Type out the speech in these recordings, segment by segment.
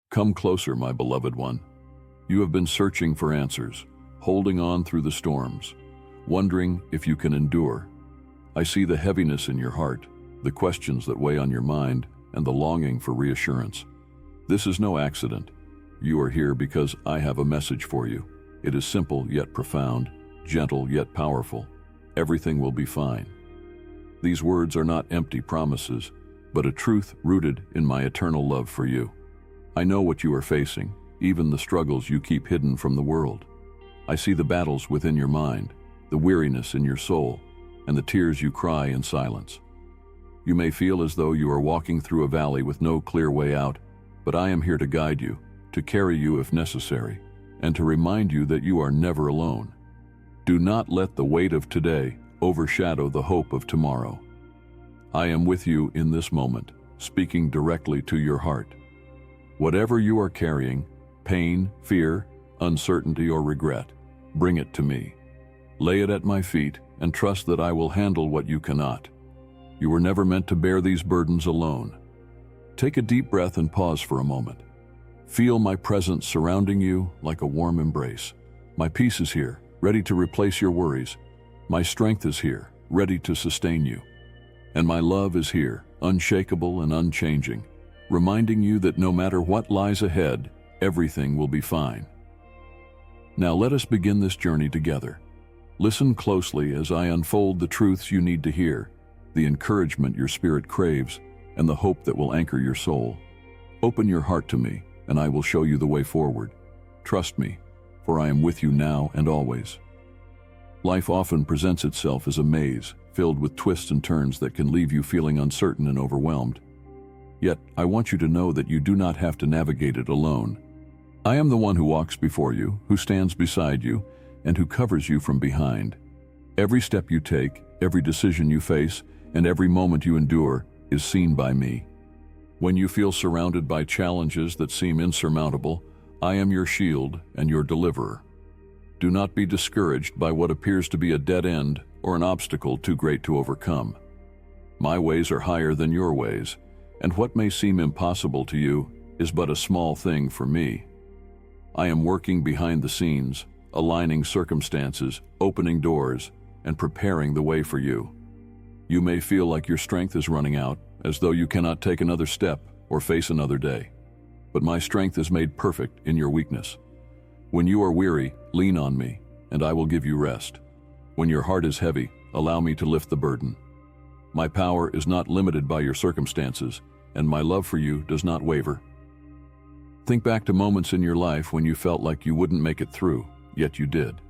Come closer, my beloved one. You have been searching for answers, holding on through the storms, wondering if you can endure. I see the heaviness in your heart, the questions that weigh on your mind, and the longing for reassurance. This is no accident. You are here because I have a message for you. It is simple yet profound, gentle yet powerful. Everything will be fine. These words are not empty promises, but a truth rooted in my eternal love for you. I know what you are facing, even the struggles you keep hidden from the world. I see the battles within your mind, the weariness in your soul, and the tears you cry in silence. You may feel as though you are walking through a valley with no clear way out, but I am here to guide you, to carry you if necessary, and to remind you that you are never alone. Do not let the weight of today overshadow the hope of tomorrow. I am with you in this moment, speaking directly to your heart. Whatever you are carrying, pain, fear, uncertainty, or regret, bring it to me. Lay it at my feet and trust that I will handle what you cannot. You were never meant to bear these burdens alone. Take a deep breath and pause for a moment. Feel my presence surrounding you like a warm embrace. My peace is here, ready to replace your worries. My strength is here, ready to sustain you. And my love is here, unshakable and unchanging, reminding you that no matter what lies ahead, everything will be fine. Now let us begin this journey together. Listen closely as I unfold the truths you need to hear, the encouragement your spirit craves, and the hope that will anchor your soul. Open your heart to me, and I will show you the way forward. Trust me, for I am with you now and always. Life often presents itself as a maze, filled with twists and turns that can leave you feeling uncertain and overwhelmed. Yet, I want you to know that you do not have to navigate it alone. I am the one who walks before you, who stands beside you, and who covers you from behind. Every step you take, every decision you face, and every moment you endure is seen by me. When you feel surrounded by challenges that seem insurmountable, I am your shield and your deliverer. Do not be discouraged by what appears to be a dead end or an obstacle too great to overcome. My ways are higher than your ways, and what may seem impossible to you is but a small thing for me. I am working behind the scenes, aligning circumstances, opening doors, and preparing the way for you. You may feel like your strength is running out, as though you cannot take another step or face another day. But my strength is made perfect in your weakness. When you are weary, lean on me, and I will give you rest. When your heart is heavy, allow me to lift the burden. My power is not limited by your circumstances, and my love for you does not waver. Think back to moments in your life when you felt like you wouldn't make it through, yet you did.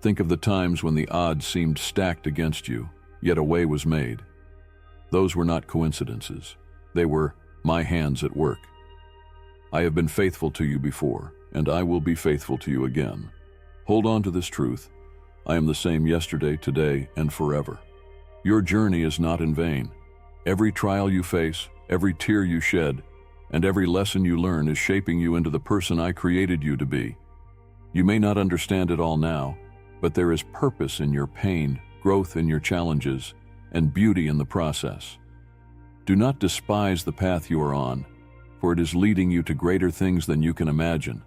Think of the times when the odds seemed stacked against you, yet a way was made. Those were not coincidences. They were my hands at work. I have been faithful to you before, and I will be faithful to you again. Hold on to this truth. I am the same yesterday, today, and forever. Your journey is not in vain. Every trial you face, every tear you shed, and every lesson you learn is shaping you into the person I created you to be. You may not understand it all now, but there is purpose in your pain, growth in your challenges, and beauty in the process. Do not despise the path you are on, for it is leading you to greater things than you can imagine.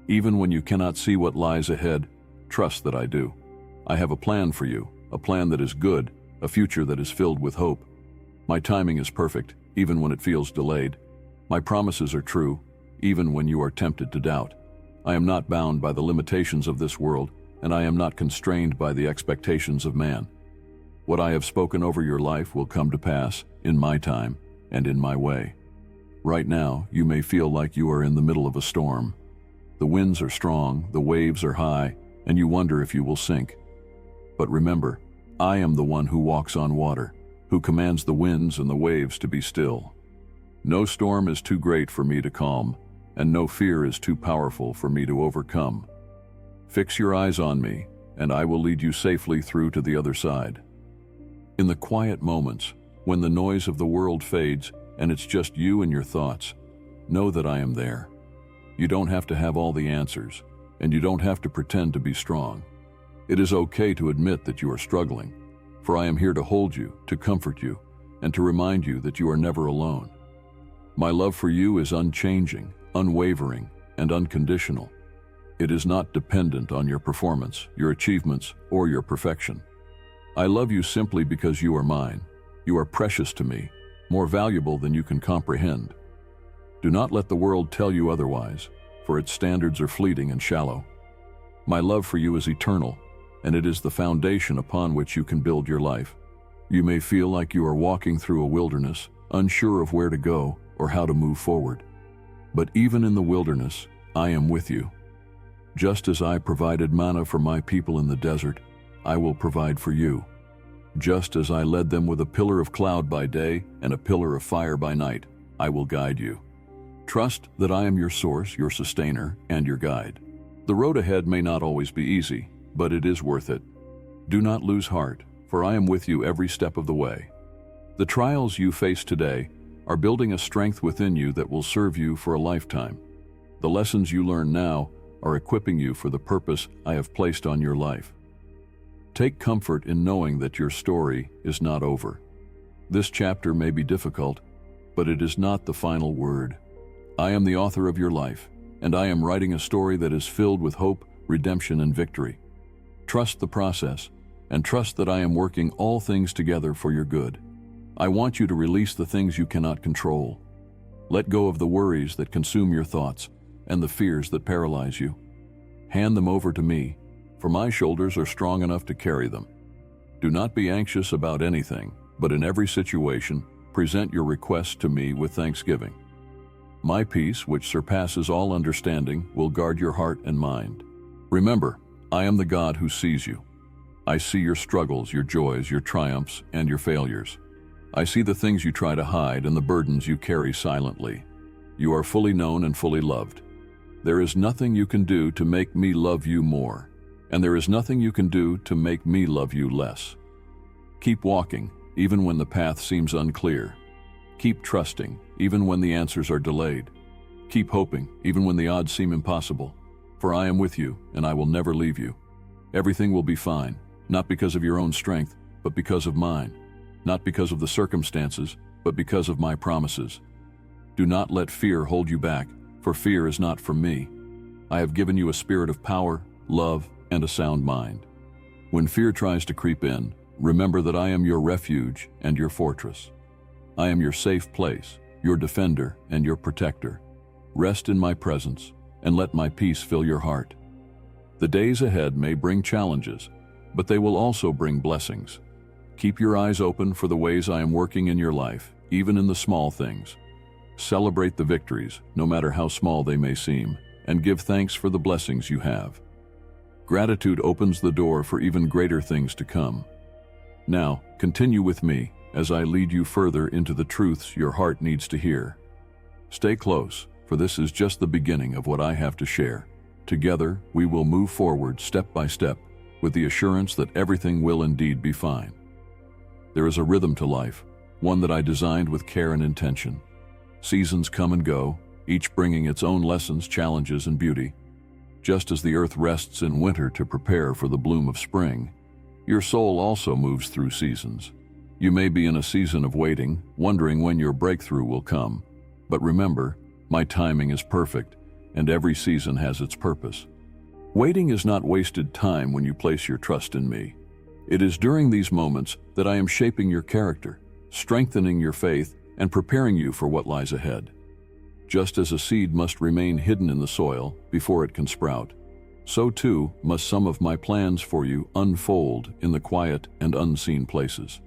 Even when you cannot see what lies ahead, trust that I do. I have a plan for you, a plan that is good, a future that is filled with hope. My timing is perfect, even when it feels delayed. My promises are true, even when you are tempted to doubt. I am not bound by the limitations of this world, and I am not constrained by the expectations of man. What I have spoken over your life will come to pass in my time and in my way. Right now, you may feel like you are in the middle of a storm. The winds are strong, the waves are high, and you wonder if you will sink. But remember, I am the one who walks on water, who commands the winds and the waves to be still. No storm is too great for me to calm, and no fear is too powerful for me to overcome. Fix your eyes on me, and I will lead you safely through to the other side. In the quiet moments, when the noise of the world fades and it's just you and your thoughts, know that I am there. You don't have to have all the answers, and you don't have to pretend to be strong. It is okay to admit that you are struggling, for I am here to hold you, to comfort you, and to remind you that you are never alone. My love for you is unchanging, unwavering, and unconditional. It is not dependent on your performance, your achievements, or your perfection. I love you simply because you are mine. You are precious to me, more valuable than you can comprehend. Do not let the world tell you otherwise, for its standards are fleeting and shallow. My love for you is eternal, and it is the foundation upon which you can build your life. You may feel like you are walking through a wilderness, unsure of where to go or how to move forward. But even in the wilderness, I am with you. Just as I provided manna for my people in the desert, I will provide for you. Just as I led them with a pillar of cloud by day and a pillar of fire by night, I will guide you. Trust that I am your source, your sustainer, and your guide. The road ahead may not always be easy, but it is worth it. Do not lose heart, for I am with you every step of the way. The trials you face today are building a strength within you that will serve you for a lifetime. The lessons you learn now are equipping you for the purpose I have placed on your life. Take comfort in knowing that your story is not over. This chapter may be difficult, but it is not the final word. I am the author of your life, and I am writing a story that is filled with hope, redemption, and victory. Trust the process, and trust that I am working all things together for your good. I want you to release the things you cannot control. Let go of the worries that consume your thoughts and the fears that paralyze you. Hand them over to me, for my shoulders are strong enough to carry them. Do not be anxious about anything, but in every situation, present your requests to me with thanksgiving. My peace, which surpasses all understanding, will guard your heart and mind. Remember, I am the God who sees you. I see your struggles, your joys, your triumphs, and your failures. I see the things you try to hide and the burdens you carry silently. You are fully known and fully loved. There is nothing you can do to make me love you more, and there is nothing you can do to make me love you less. Keep walking, even when the path seems unclear. Keep trusting, even when the answers are delayed. Keep hoping, even when the odds seem impossible. For I am with you, and I will never leave you. Everything will be fine, not because of your own strength, but because of mine. Not because of the circumstances, but because of my promises. Do not let fear hold you back, for fear is not from me. I have given you a spirit of power, love, and a sound mind. When fear tries to creep in, remember that I am your refuge and your fortress. I am your safe place, your defender and your protector. Rest in my presence, and let my peace fill your heart. The days ahead may bring challenges, but they will also bring blessings. Keep your eyes open for the ways I am working in your life, even in the small things. Celebrate the victories, no matter how small they may seem, and give thanks for the blessings you have. Gratitude opens the door for even greater things to come. Now, continue with me as I lead you further into the truths your heart needs to hear. Stay close, for this is just the beginning of what I have to share. Together, we will move forward step by step, with the assurance that everything will indeed be fine. There is a rhythm to life, one that I designed with care and intention. Seasons come and go, each bringing its own lessons, challenges, and beauty. Just as the earth rests in winter to prepare for the bloom of spring, your soul also moves through seasons. You may be in a season of waiting, wondering when your breakthrough will come. But remember, my timing is perfect, and every season has its purpose. Waiting is not wasted time when you place your trust in me. It is during these moments that I am shaping your character, strengthening your faith, and preparing you for what lies ahead. Just as a seed must remain hidden in the soil before it can sprout, so too must some of my plans for you unfold in the quiet and unseen places.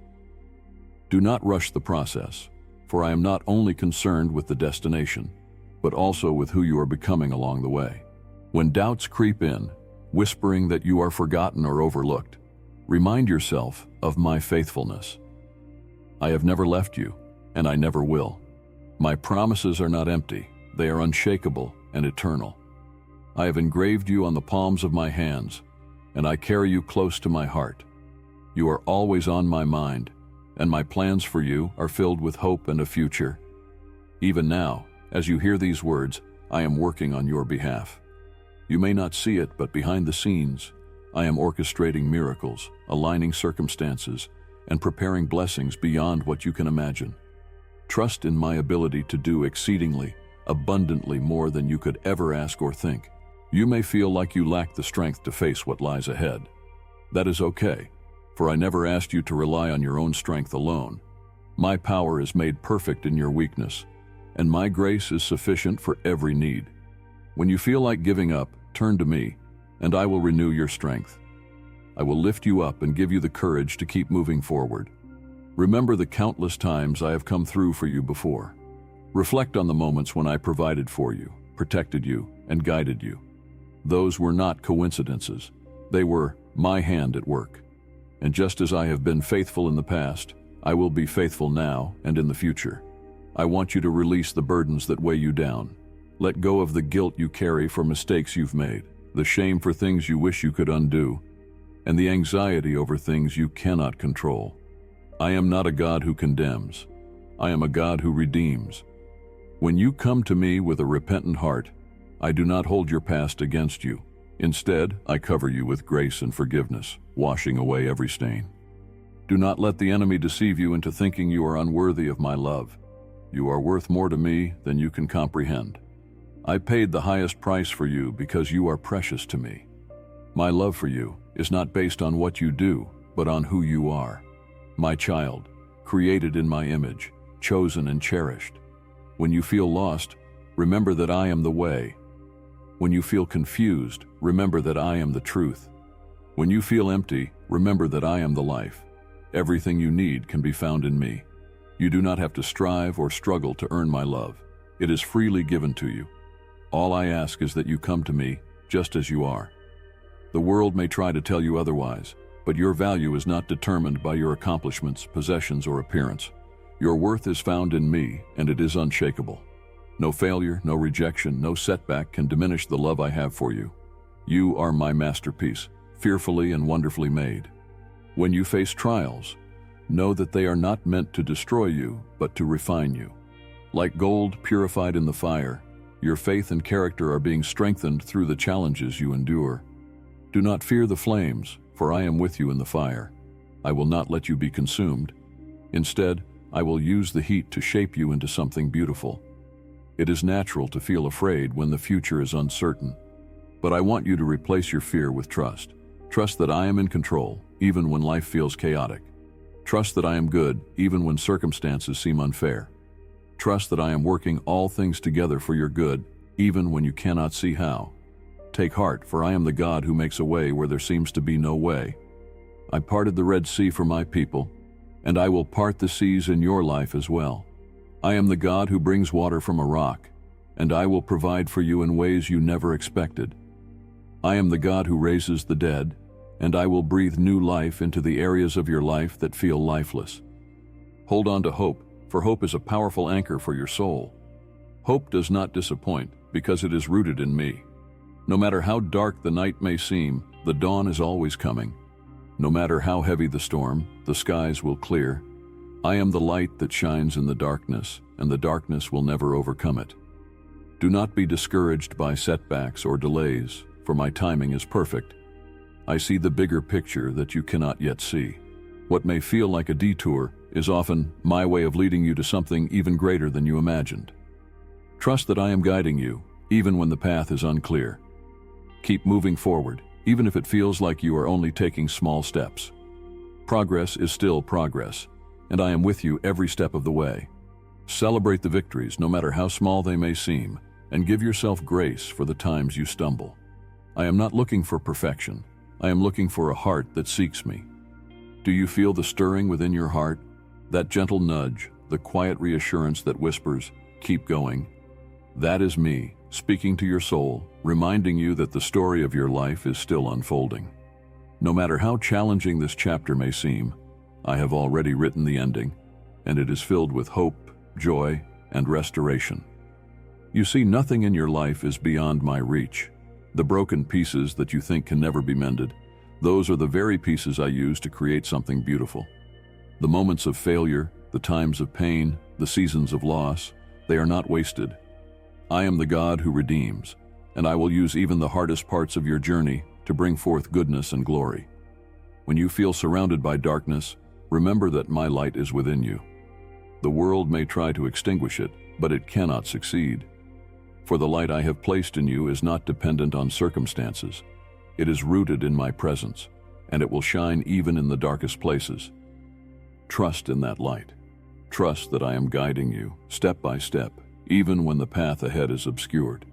Do not rush the process, for I am not only concerned with the destination, but also with who you are becoming along the way. When doubts creep in, whispering that you are forgotten or overlooked, remind yourself of my faithfulness. I have never left you, and I never will. My promises are not empty, they are unshakable and eternal. I have engraved you on the palms of my hands, and I carry you close to my heart. You are always on my mind, and my plans for you are filled with hope and a future. Even now, as you hear these words, I am working on your behalf. You may not see it, but behind the scenes, I am orchestrating miracles, aligning circumstances, and preparing blessings beyond what you can imagine. Trust in my ability to do exceedingly, abundantly more than you could ever ask or think. You may feel like you lack the strength to face what lies ahead. That is okay, for I never asked you to rely on your own strength alone. My power is made perfect in your weakness, and my grace is sufficient for every need. When you feel like giving up, turn to me, and I will renew your strength. I will lift you up and give you the courage to keep moving forward. Remember the countless times I have come through for you before. Reflect on the moments when I provided for you, protected you, and guided you. Those were not coincidences. They were my hand at work. And just as I have been faithful in the past, I will be faithful now and in the future. I want you to release the burdens that weigh you down. Let go of the guilt you carry for mistakes you've made, the shame for things you wish you could undo, and the anxiety over things you cannot control. I am not a God who condemns. I am a God who redeems. When you come to me with a repentant heart, I do not hold your past against you. Instead, I cover you with grace and forgiveness, washing away every stain. Do not let the enemy deceive you into thinking you are unworthy of my love. You are worth more to me than you can comprehend. I paid the highest price for you because you are precious to me. My love for you is not based on what you do, but on who you are. My child, created in my image, chosen and cherished. When you feel lost, remember that I am the way. When you feel confused, remember that I am the truth. When you feel empty, remember that I am the life. Everything you need can be found in me. You do not have to strive or struggle to earn my love. It is freely given to you. All I ask is that you come to me just as you are. The world may try to tell you otherwise, but your value is not determined by your accomplishments, possessions, or appearance. Your worth is found in me, and it is unshakable. No failure, no rejection, no setback can diminish the love I have for you. You are my masterpiece, fearfully and wonderfully made. When you face trials, know that they are not meant to destroy you, but to refine you. Like gold purified in the fire, your faith and character are being strengthened through the challenges you endure. Do not fear the flames, for I am with you in the fire. I will not let you be consumed. Instead, I will use the heat to shape you into something beautiful. It is natural to feel afraid when the future is uncertain, but I want you to replace your fear with trust. Trust that I am in control, even when life feels chaotic. Trust that I am good, even when circumstances seem unfair. Trust that I am working all things together for your good, even when you cannot see how. Take heart, for I am the God who makes a way where there seems to be no way. I parted the Red Sea for my people, and I will part the seas in your life as well. I am the God who brings water from a rock, and I will provide for you in ways you never expected. I am the God who raises the dead, and I will breathe new life into the areas of your life that feel lifeless. Hold on to hope, for hope is a powerful anchor for your soul. Hope does not disappoint because it is rooted in me. No matter how dark the night may seem, the dawn is always coming. No matter how heavy the storm, the skies will clear. I am the light that shines in the darkness, and the darkness will never overcome it. Do not be discouraged by setbacks or delays, for my timing is perfect. I see the bigger picture that you cannot yet see. What may feel like a detour is often my way of leading you to something even greater than you imagined. Trust that I am guiding you, even when the path is unclear. Keep moving forward, even if it feels like you are only taking small steps. Progress is still progress, and I am with you every step of the way. Celebrate the victories, no matter how small they may seem, and give yourself grace for the times you stumble. I am not looking for perfection. I am looking for a heart that seeks me. Do you feel the stirring within your heart? That gentle nudge, the quiet reassurance that whispers, "Keep going." That is me, speaking to your soul, reminding you that the story of your life is still unfolding. No matter how challenging this chapter may seem, I have already written the ending, and it is filled with hope, joy, and restoration. You see, nothing in your life is beyond my reach. The broken pieces that you think can never be mended, those are the very pieces I use to create something beautiful. The moments of failure, the times of pain, the seasons of loss, they are not wasted. I am the God who redeems, and I will use even the hardest parts of your journey to bring forth goodness and glory. When you feel surrounded by darkness, remember that my light is within you. The world may try to extinguish it, but it cannot succeed. For the light I have placed in you is not dependent on circumstances. It is rooted in my presence, and it will shine even in the darkest places. Trust in that light. Trust that I am guiding you, step by step, even when the path ahead is obscured.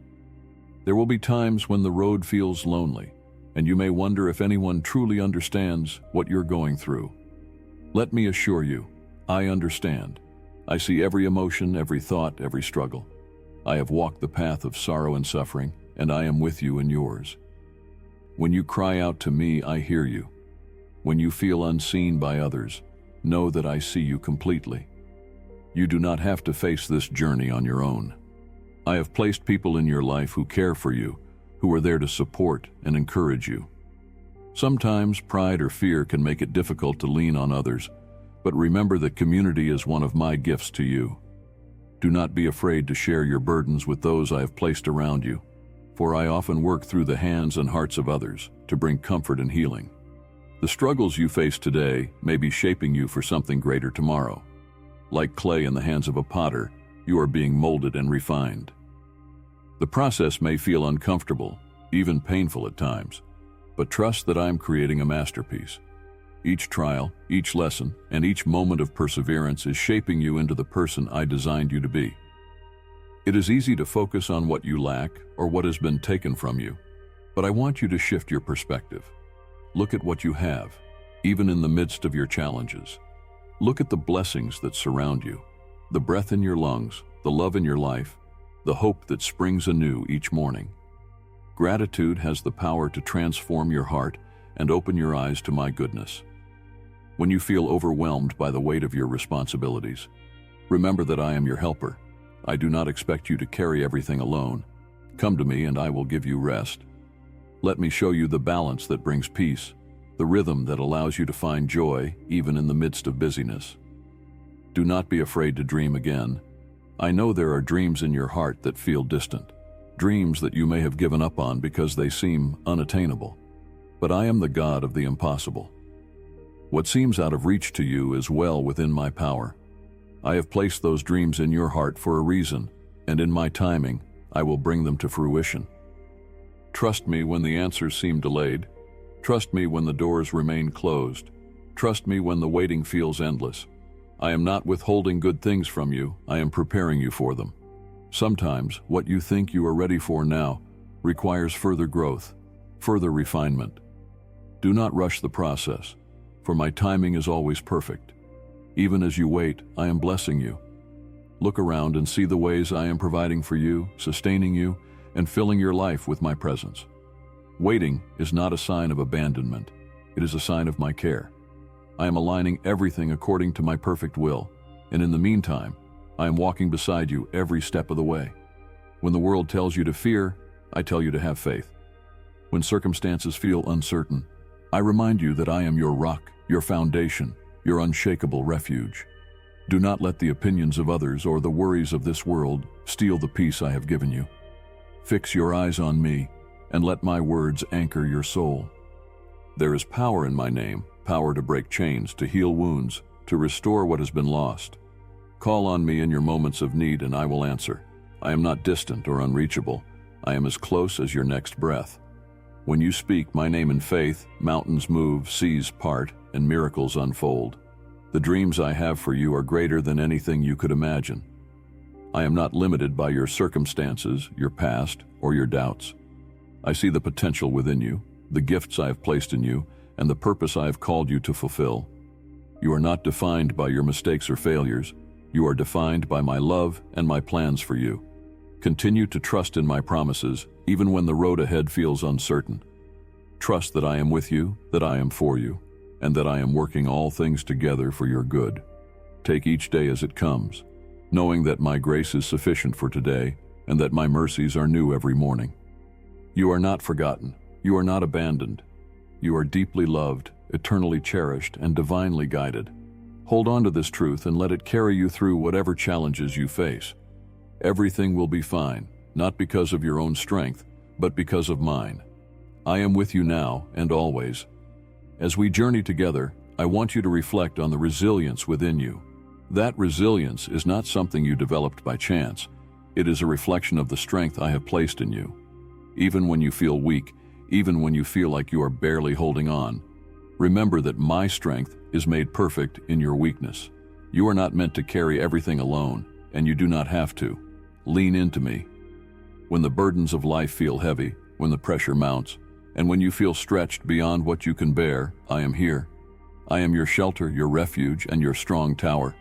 There will be times when the road feels lonely, and you may wonder if anyone truly understands what you're going through. Let me assure you, I understand. I see every emotion, every thought, every struggle. I have walked the path of sorrow and suffering, and I am with you in yours. When you cry out to me, I hear you. When you feel unseen by others, know that I see you completely. You do not have to face this journey on your own. I have placed people in your life who care for you, who are there to support and encourage you. Sometimes pride or fear can make it difficult to lean on others, but remember that community is one of my gifts to you. Do not be afraid to share your burdens with those I have placed around you, for I often work through the hands and hearts of others to bring comfort and healing. The struggles you face today may be shaping you for something greater tomorrow. Like clay in the hands of a potter, you are being molded and refined. The process may feel uncomfortable, even painful at times, but trust that I am creating a masterpiece. Each trial, each lesson, and each moment of perseverance is shaping you into the person I designed you to be. It is easy to focus on what you lack or what has been taken from you, but I want you to shift your perspective. Look at what you have, even in the midst of your challenges. Look at the blessings that surround you, the breath in your lungs, the love in your life, the hope that springs anew each morning. Gratitude has the power to transform your heart and open your eyes to my goodness. When you feel overwhelmed by the weight of your responsibilities, remember that I am your helper. I do not expect you to carry everything alone. Come to me and I will give you rest. Let me show you the balance that brings peace, the rhythm that allows you to find joy even in the midst of busyness. Do not be afraid to dream again. I know there are dreams in your heart that feel distant, dreams that you may have given up on because they seem unattainable. But I am the God of the impossible. What seems out of reach to you is well within my power. I have placed those dreams in your heart for a reason, and in my timing, I will bring them to fruition. Trust me when the answers seem delayed. Trust me when the doors remain closed. Trust me when the waiting feels endless. I am not withholding good things from you, I am preparing you for them. Sometimes, what you think you are ready for now requires further growth, further refinement. Do not rush the process, for my timing is always perfect. Even as you wait, I am blessing you. Look around and see the ways I am providing for you, sustaining you, and filling your life with my presence. Waiting is not a sign of abandonment. It is a sign of my care. I am aligning everything according to my perfect will, and in the meantime, I am walking beside you every step of the way. When the world tells you to fear, I tell you to have faith. When circumstances feel uncertain, I remind you that I am your rock, your foundation, your unshakable refuge. Do not let the opinions of others or the worries of this world steal the peace I have given you. Fix your eyes on me, and let my words anchor your soul. There is power in my name, power to break chains, to heal wounds, to restore what has been lost. Call on me in your moments of need and I will answer. I am not distant or unreachable. I am as close as your next breath. When you speak my name in faith, mountains move, seas part, and miracles unfold. The dreams I have for you are greater than anything you could imagine. I am not limited by your circumstances, your past, or your doubts. I see the potential within you, the gifts I have placed in you, and the purpose I have called you to fulfill. You are not defined by your mistakes or failures. You are defined by my love and my plans for you. Continue to trust in my promises, even when the road ahead feels uncertain. Trust that I am with you, that I am for you, and that I am working all things together for your good. Take each day as it comes, knowing that my grace is sufficient for today and that my mercies are new every morning. You are not forgotten. You are not abandoned. You are deeply loved, eternally cherished, and divinely guided. Hold on to this truth and let it carry you through whatever challenges you face. Everything will be fine, not because of your own strength, but because of mine. I am with you now and always. As we journey together, I want you to reflect on the resilience within you. That resilience is not something you developed by chance. It is a reflection of the strength I have placed in you. Even when you feel weak, even when you feel like you are barely holding on, remember that my strength is made perfect in your weakness. You are not meant to carry everything alone, and you do not have to. Lean into me. When the burdens of life feel heavy, when the pressure mounts, and when you feel stretched beyond what you can bear, I am here. I am your shelter, your refuge, and your strong tower.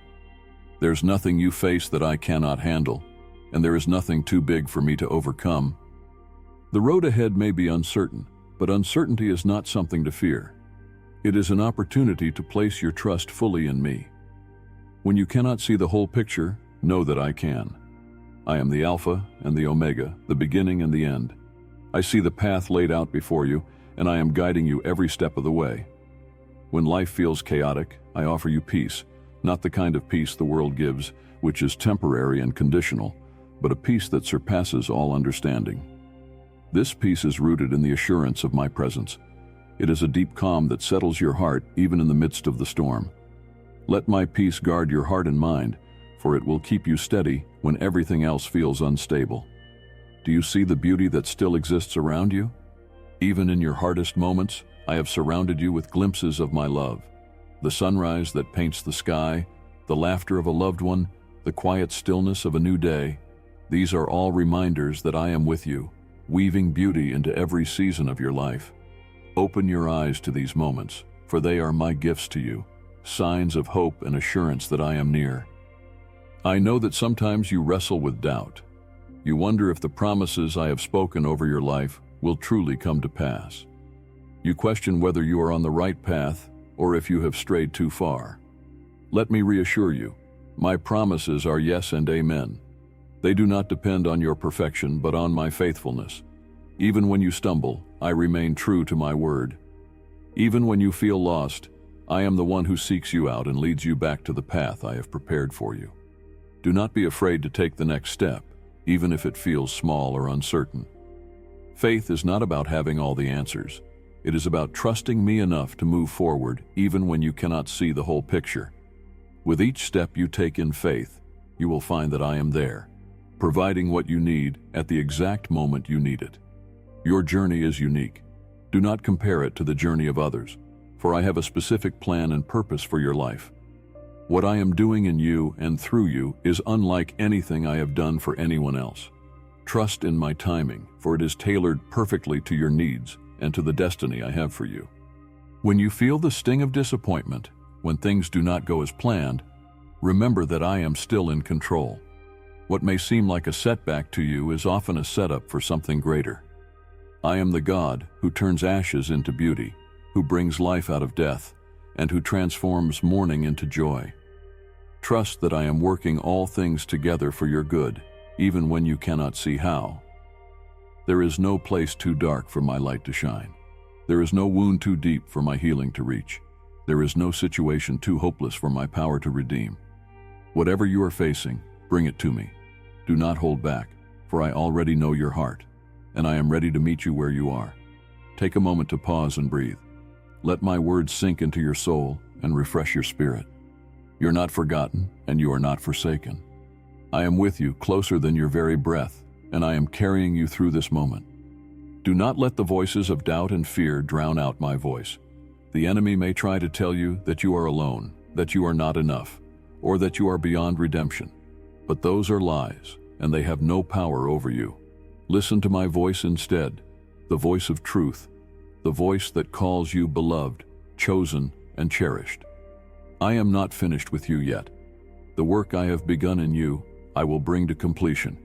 There's nothing you face that I cannot handle, and there is nothing too big for me to overcome. The road ahead may be uncertain, but uncertainty is not something to fear. It is an opportunity to place your trust fully in me. When you cannot see the whole picture, know that I can. I am the Alpha and the Omega, the beginning and the end. I see the path laid out before you, and I am guiding you every step of the way. When life feels chaotic, I offer you peace, not the kind of peace the world gives, which is temporary and conditional, but a peace that surpasses all understanding. This peace is rooted in the assurance of my presence. It is a deep calm that settles your heart even in the midst of the storm. Let my peace guard your heart and mind, for it will keep you steady when everything else feels unstable. Do you see the beauty that still exists around you? Even in your hardest moments, I have surrounded you with glimpses of my love. The sunrise that paints the sky, the laughter of a loved one, the quiet stillness of a new day. These are all reminders that I am with you, weaving beauty into every season of your life. Open your eyes to these moments, for they are my gifts to you, signs of hope and assurance that I am near. I know that sometimes you wrestle with doubt. You wonder if the promises I have spoken over your life will truly come to pass. You question whether you are on the right path or if you have strayed too far. Let me reassure you, my promises are yes and amen. They do not depend on your perfection, but on my faithfulness. Even when you stumble, I remain true to my word. Even when you feel lost, I am the one who seeks you out and leads you back to the path I have prepared for you. Do not be afraid to take the next step, even if it feels small or uncertain. Faith is not about having all the answers. It is about trusting me enough to move forward even when you cannot see the whole picture. With each step you take in faith, you will find that I am there, providing what you need at the exact moment you need it. Your journey is unique. Do not compare it to the journey of others, for I have a specific plan and purpose for your life. What I am doing in you and through you is unlike anything I have done for anyone else. Trust in my timing, for it is tailored perfectly to your needs and to the destiny I have for you. When you feel the sting of disappointment, when things do not go as planned, remember that I am still in control. What may seem like a setback to you is often a setup for something greater. I am the God who turns ashes into beauty, who brings life out of death, and who transforms mourning into joy. Trust that I am working all things together for your good, even when you cannot see how. There is no place too dark for my light to shine. There is no wound too deep for my healing to reach. There is no situation too hopeless for my power to redeem. Whatever you are facing, bring it to me. Do not hold back, for I already know your heart, and I am ready to meet you where you are. Take a moment to pause and breathe. Let my words sink into your soul and refresh your spirit. You're not forgotten, and you are not forsaken. I am with you, closer than your very breath, and I am carrying you through this moment. Do not let the voices of doubt and fear drown out my voice. The enemy may try to tell you that you are alone, that you are not enough, or that you are beyond redemption. But those are lies, and they have no power over you. Listen to my voice instead, the voice of truth, the voice that calls you beloved, chosen, and cherished. I am not finished with you yet. The work I have begun in you, I will bring to completion.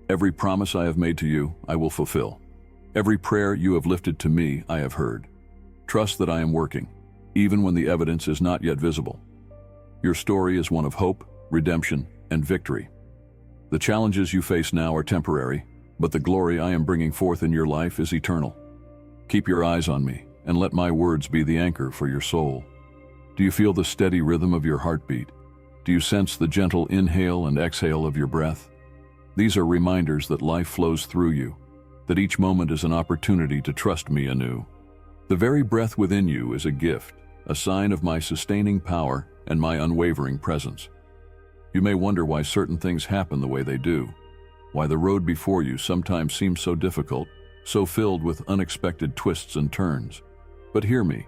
Every promise I have made to you, I will fulfill. Every prayer you have lifted to me, I have heard. Trust that I am working, even when the evidence is not yet visible. Your story is one of hope, redemption, and victory. The challenges you face now are temporary, but the glory I am bringing forth in your life is eternal. Keep your eyes on me, and let my words be the anchor for your soul. Do you feel the steady rhythm of your heartbeat? Do you sense the gentle inhale and exhale of your breath? These are reminders that life flows through you, that each moment is an opportunity to trust me anew. The very breath within you is a gift, a sign of my sustaining power and my unwavering presence. You may wonder why certain things happen the way they do. why the road before you sometimes seems so difficult, so filled with unexpected twists and turns. But hear me,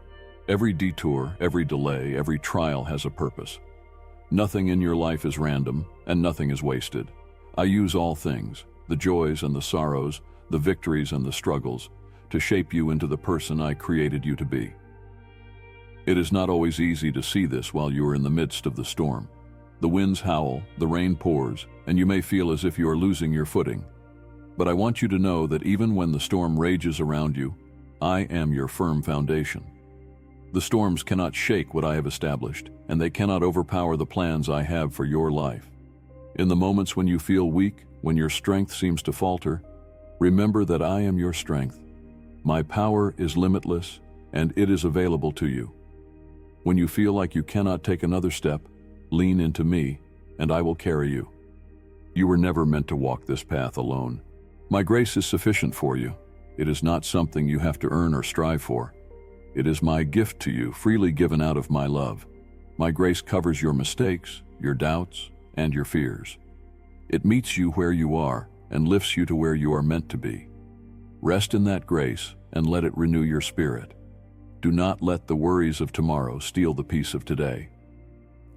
every detour, every delay, every trial has a purpose. Nothing in your life is random, and nothing is wasted. I use all things, the joys and the sorrows, the victories and the struggles, to shape you into the person I created you to be. It is not always easy to see this while you are in the midst of the storm. The winds howl, the rain pours, and you may feel as if you are losing your footing. But I want you to know that even when the storm rages around you, I am your firm foundation. The storms cannot shake what I have established, and they cannot overpower the plans I have for your life. In the moments when you feel weak, when your strength seems to falter, remember that I am your strength. My power is limitless, and it is available to you. When you feel like you cannot take another step, lean into me, and I will carry you. You were never meant to walk this path alone. My grace is sufficient for you. It is not something you have to earn or strive for. It is my gift to you, freely given out of my love. My grace covers your mistakes, your doubts, and your fears. It meets you where you are and lifts you to where you are meant to be. Rest in that grace and let it renew your spirit. Do not let the worries of tomorrow steal the peace of today.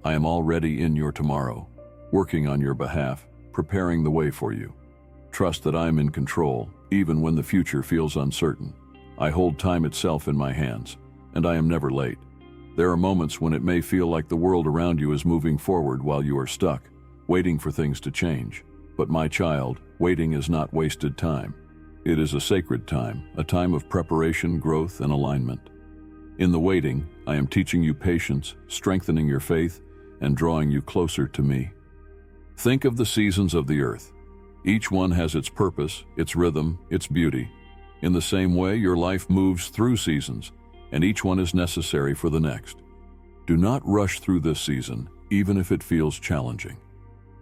I am already in your tomorrow, working on your behalf, preparing the way for you. Trust that I am in control, even when the future feels uncertain. I hold time itself in my hands, and I am never late. There are moments when it may feel like the world around you is moving forward while you are stuck, waiting for things to change. But my child, waiting is not wasted time. It is a sacred time, a time of preparation, growth, and alignment. In the waiting, I am teaching you patience, strengthening your faith, and drawing you closer to me. Think of the seasons of the earth. Each one has its purpose, its rhythm, its beauty. In the same way, your life moves through seasons, and each one is necessary for the next. Do not rush through this season, even if it feels challenging.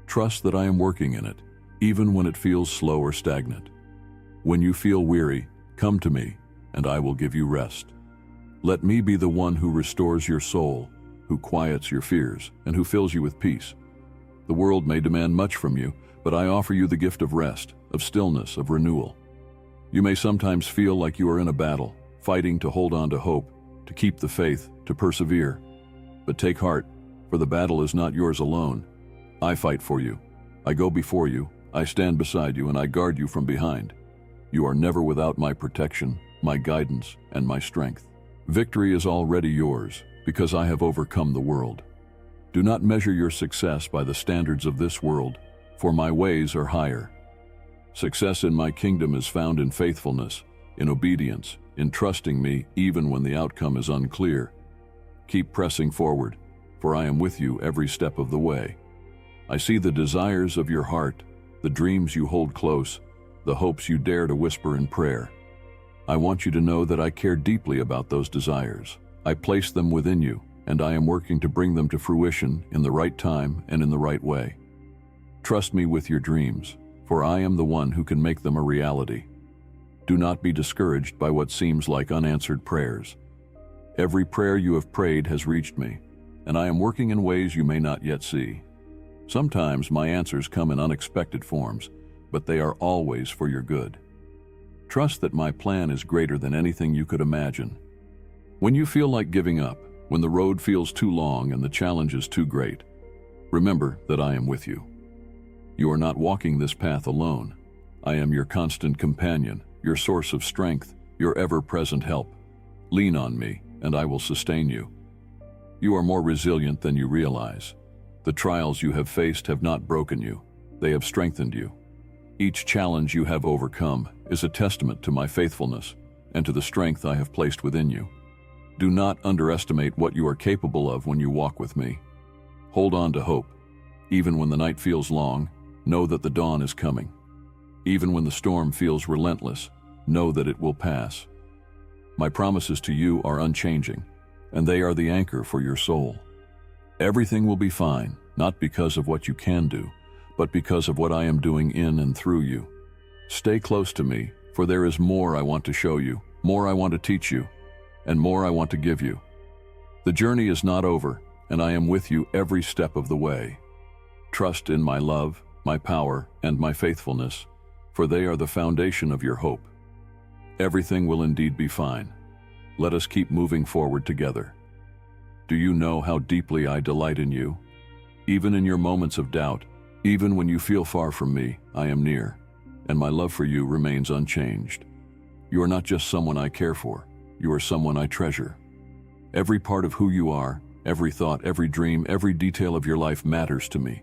Trust that I am working in it, even when it feels slow or stagnant. When you feel weary, come to me, and I will give you rest. Let me be the one who restores your soul, who quiets your fears, and who fills you with peace. The world may demand much from you, but I offer you the gift of rest, of stillness, of renewal. You may sometimes feel like you are in a battle, fighting to hold on to hope, to keep the faith, to persevere. But take heart, for the battle is not yours alone. I fight for you. I go before you, I stand beside you, and I guard you from behind. You are never without my protection, my guidance, and my strength. Victory is already yours, because I have overcome the world. Do not measure your success by the standards of this world, for my ways are higher. Success in my kingdom is found in faithfulness, in obedience, in trusting me even when the outcome is unclear. Keep pressing forward, for I am with you every step of the way. I see the desires of your heart, the dreams you hold close, the hopes you dare to whisper in prayer. I want you to know that I care deeply about those desires. I place them within you, and I am working to bring them to fruition in the right time and in the right way. Trust me with your dreams, for I am the one who can make them a reality. Do not be discouraged by what seems like unanswered prayers. Every prayer you have prayed has reached me, and I am working in ways you may not yet see. Sometimes my answers come in unexpected forms, but they are always for your good. Trust that my plan is greater than anything you could imagine. When you feel like giving up, when the road feels too long and the challenge is too great, remember that I am with you. You are not walking this path alone. I am your constant companion, your source of strength, your ever-present help. Lean on me, and I will sustain you. You are more resilient than you realize. The trials you have faced have not broken you. They have strengthened you. Each challenge you have overcome is a testament to my faithfulness and to the strength I have placed within you. Do not underestimate what you are capable of when you walk with me. Hold on to hope. Even when the night feels long, know that the dawn is coming. Even when the storm feels relentless, know that it will pass. My promises to you are unchanging, and they are the anchor for your soul. Everything will be fine, not because of what you can do, but because of what I am doing in and through you. Stay close to me, for there is more I want to show you, more I want to teach you, and more I want to give you. The journey is not over, and I am with you every step of the way. Trust in my love, my power, and my faithfulness, for they are the foundation of your hope. Everything will indeed be fine. Let us keep moving forward together. Do you know how deeply I delight in you? Even in your moments of doubt, even when you feel far from me, I am near, and my love for you remains unchanged. You are not just someone I care for, you are someone I treasure. Every part of who you are, every thought, every dream, every detail of your life matters to me.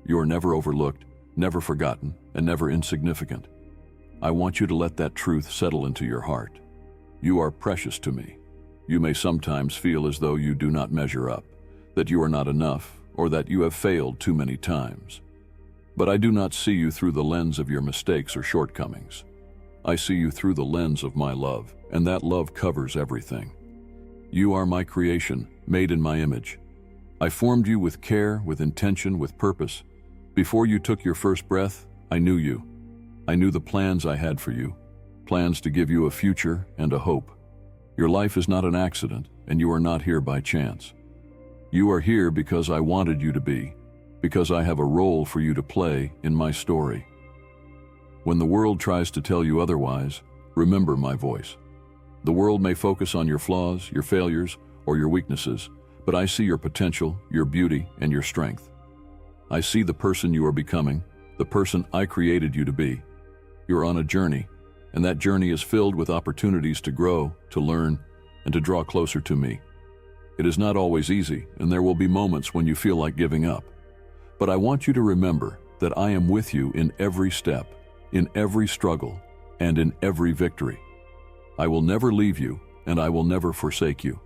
You are never overlooked, never forgotten, and never insignificant. I want you to let that truth settle into your heart. You are precious to me. You may sometimes feel as though you do not measure up, that you are not enough, or that you have failed too many times. But I do not see you through the lens of your mistakes or shortcomings. I see you through the lens of my love, and that love covers everything. You are my creation, made in my image. I formed you with care, with intention, with purpose. Before you took your first breath, I knew you. I knew the plans I had for you, plans to give you a future and a hope. Your life is not an accident, and you are not here by chance. You are here because I wanted you to be, because I have a role for you to play in my story. When the world tries to tell you otherwise, remember my voice. The world may focus on your flaws, your failures, or your weaknesses, but I see your potential, your beauty, and your strength. I see the person you are becoming, the person I created you to be. You're on a journey, and that journey is filled with opportunities to grow, to learn, and to draw closer to me. It is not always easy, and there will be moments when you feel like giving up. But I want you to remember that I am with you in every step, in every struggle, and in every victory. I will never leave you, and I will never forsake you.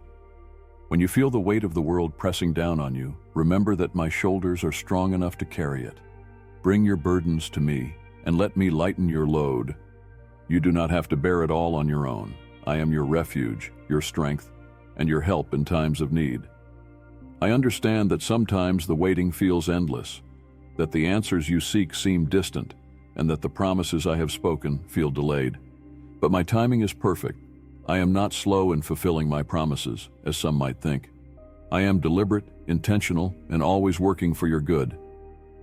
When you feel the weight of the world pressing down on you, remember that my shoulders are strong enough to carry it. Bring your burdens to me, and let me lighten your load. You do not have to bear it all on your own. I am your refuge, your strength, and your help in times of need. I understand that sometimes the waiting feels endless, that the answers you seek seem distant, and that the promises I have spoken feel delayed. But my timing is perfect. I am not slow in fulfilling my promises, as some might think. I am deliberate, intentional, and always working for your good.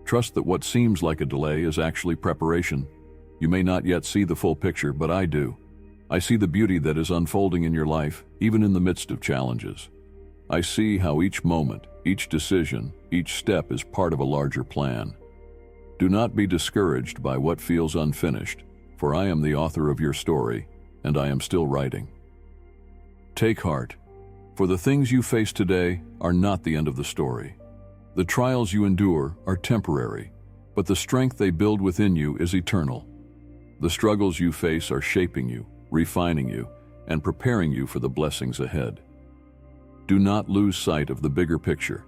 Trust that what seems like a delay is actually preparation. You may not yet see the full picture, but I do. I see the beauty that is unfolding in your life, even in the midst of challenges. I see how each moment, each decision, each step is part of a larger plan. Do not be discouraged by what feels unfinished, for I am the author of your story, and I am still writing. Take heart, for the things you face today are not the end of the story. The trials you endure are temporary, but the strength they build within you is eternal. The struggles you face are shaping you, refining you, and preparing you for the blessings ahead. Do not lose sight of the bigger picture,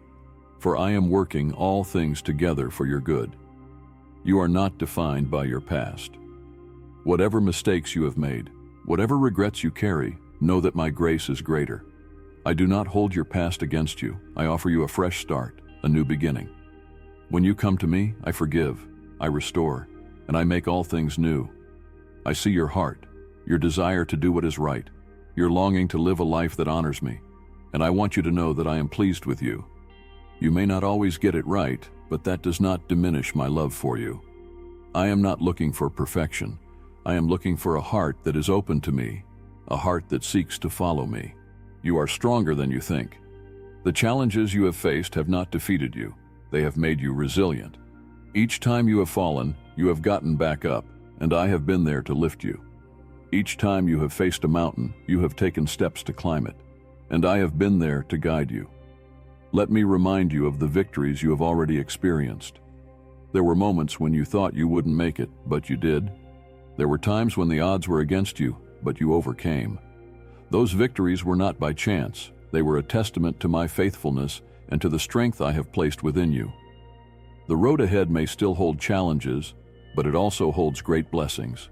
for I am working all things together for your good. You are not defined by your past. Whatever mistakes you have made, whatever regrets you carry, know that my grace is greater. I do not hold your past against you. I offer you a fresh start, a new beginning. When you come to me, I forgive, I restore, and I make all things new. I see your heart, your desire to do what is right, your longing to live a life that honors me, and I want you to know that I am pleased with you. You may not always get it right, but that does not diminish my love for you. I am not looking for perfection. I am looking for a heart that is open to me, a heart that seeks to follow me. You are stronger than you think. The challenges you have faced have not defeated you. They have made you resilient. Each time you have fallen, you have gotten back up, and I have been there to lift you. Each time you have faced a mountain, you have taken steps to climb it, and I have been there to guide you. Let me remind you of the victories you have already experienced. There were moments when you thought you wouldn't make it, but you did. There were times when the odds were against you, but you overcame. Those victories were not by chance. They were a testament to my faithfulness and to the strength I have placed within you. The road ahead may still hold challenges, but it also holds great blessings.